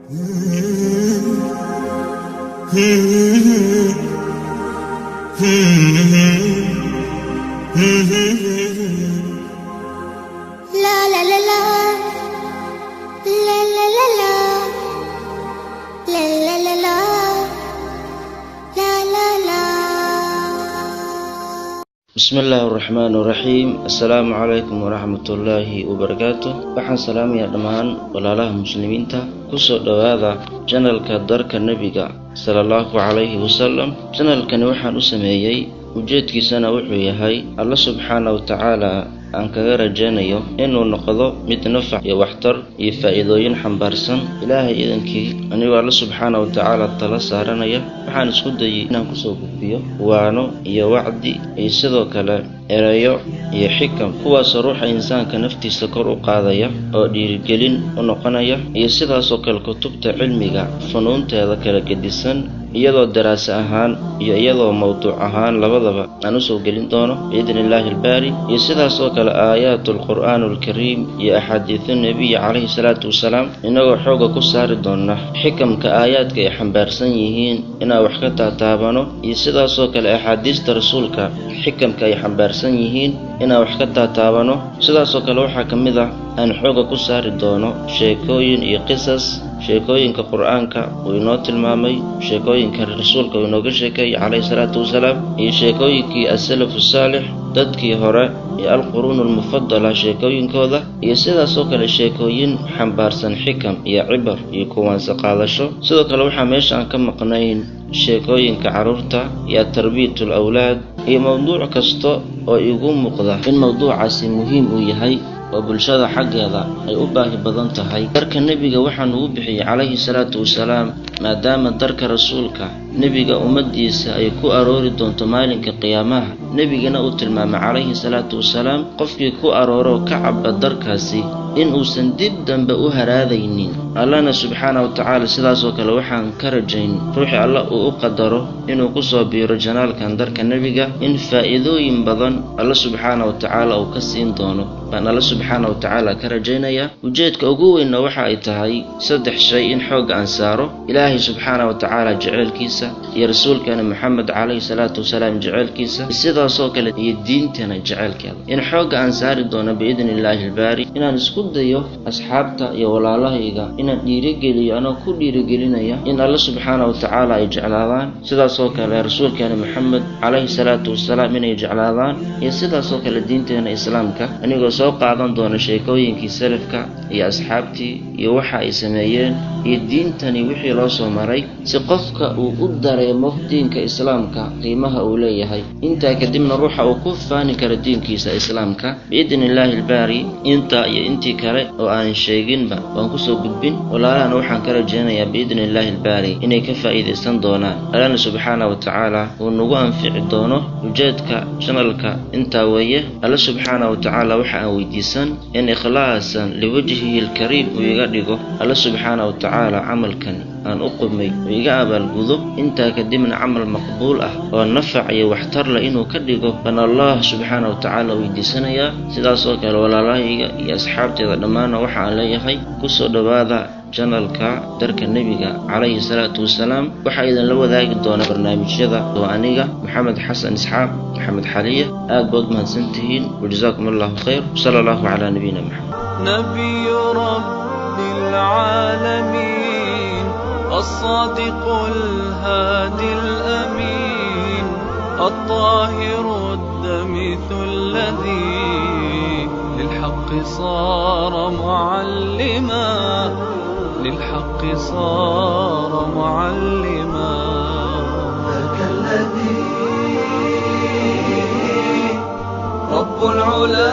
لا لا لا لا لا لا لا لا لا لا لا لا لا لا. بسم الله الرحمن الرحيم. السلام عليكم ورحمة الله وبركاته. waxaan salaamayaa dhammaan walaalaha muslimiinta ku soo dhawaada channelka darka nabiga sallallahu alayhi wasallam. channelkani waxaan u sameeyay ujeedkiisana wuxuu yahay Allah subhanahu wa ta'ala aan kaga rajaynayo inuu noqdo mid nafac iyo waxtar iyo faa'iidooyin xambaarsan. ilaahay idinkii anigu Allah subhanahu wa ta'ala tala saaranaya waxaan isku dayay inaan ku soo gudbiyo waano iyo wacdi iyo sidoo kale erayo iyo xikam kuwaas ruuxa insaanka naftiisa kor u qaadaya oo dhiirigelin u noqonaya iyo sidaas oo kale kutubta cilmiga funuunteeda kala gedisan iyadoo daraasa ahaan iyo iyadoo mawduuc ahaan labadaba aan u soo gelin doono biidhnillaahi albaari iyo sidaas oo kale aayatul qur'aanul kariim iyo axaadiithun nabiy calayhi salaatu wasalaam inagoo xooga ku saari doona xikamka aayaadka ay xambaarsan yihiin inaan wax ka taataabano iyo sidaas oo kale axaadiista rasuulka xikamka ay xambaarsan yihiin inaan wax ka taataabano. sidaas oo kale waxaa ka mid ah aan xooga ku saari doono sheekooyin iyo qisas sheekooyinka qur'aanka uu inoo tilmaamay sheekooyinka rasuulka uu inooga sheekeeyay calayhi salaatu wasalaam iyo sheekooyinkii as-salafu saalix dadkii hore iyo al-quruunul mufaddala sheekooyinkooda iyo sidaas oo kale sheekooyin xambaarsan xikam iyo cibar iyo kuwaansa qaadasho. sidoo kale waxaa meesha aan ka maqnayn sheekooyinka carruurta iyo tarbiyatul awlaad iyo mawduuc kasta oo igu muuqda in mawduucaasi muhiim uu yahay oo bulshada xaggeeda ay u baahi badan tahay. darka nabiga waxaan ugu bixiyay calayhi salaatu wasalaam maadaama darka rasuulka nabiga ummadiisa ay ku aroori doonto maalinka qiyaamaha. nabigana uu tilmaamay calayhi salaatu wasalaam qofkii ku arooro ka cabba darkaasi in uusan dib dambe u haraadaynin. allahna subxaanahu wa ta'ala sidaas oo kale waxaan ka rajayn ruuxii allah uu u qadaro inuu ku soo biiro janaalkan darka nabiga in faa'iidooyin badan allah subxaanahu wa ta'ala uu ka siin doono baan allah subxaanahu wa ta'ala ka rajaynaya. ujeedka ugu weynna waxa ay tahay saddex shay in xooga aan saaro: ilaahay subxaanahu wa ta'ala jaceylkiisa iyo rasuulkeena maxamed calayhi salaatu wasalaam jaceylkiisa sidaas oo kale iyo diintana jaceylkeeda in xooga aan saari doono biidhnillaahi albaari. inaan isku dayo asxaabta iyo walaalahayga inaan dhiirigeliyo anoo ku dhiirigelinaya in allah subxaanahu wa ta'ala ay jeclaadaan sidaas oo kale rasuulkeena maxamed calayhi salaatu wasalaam inay jeclaadaan iyo sidaas oo kale diinteena islaamka anigoo soo qaadan doona sheekooyinkii salafka iyo asxaabtii iyo waxa ay sameeyeen iyo diintani wixii loo soo maray si qofka uu u dareemo diinka islaamka qiimaha uu leeyahay. intaa kadibna ruuxa uu ku faani karo diinkiisa islaamka biidhnillaahi albaari. intaa iyo intii kale oo aan sheeginba waan ku soo gudbin walaalahana waxaan ka rajaynayaa biidhnillaahi albaari inay ka faa'iidaysan doonaan. allahna subxaanahu wa ta'ala uu nagu anfici doono. ujeedka channelka intaa weeye. allah subxaanahu wa ta'ala waxa aan weydiisan in ikhlaasan liwajhihi alkariim uu iga dhigo allah subxaanahu wa ta'ala camalkan aan u qumay uu iga abaalgudo. intaa kadibna camal maqbuul ah oo nafac iyo waxtar leh inuu ka dhigo baan allah subxaanahu wa ta'ala weydiisanayaa. sidaas oo kale walaalahayga iyo asxaabteeda dhammaana waxa aan leeyahay ku soo dhawaada channelka darka nabiga calayhi salaatu wasalaam. waxaa idin la wadaagi doona barnaamijyada oo aniga maxamed xasan isxaaq maxamed xaliya aad baad mahadsantihiin wajazaakum allahu khayr. sala allahu calaa nabiyina maxamed. نبي رب العالمين الصادق الهادي الأمين الطاهر الدمث الذي للحق صار معلما للحق صار معلما ذاك الذي رب العلا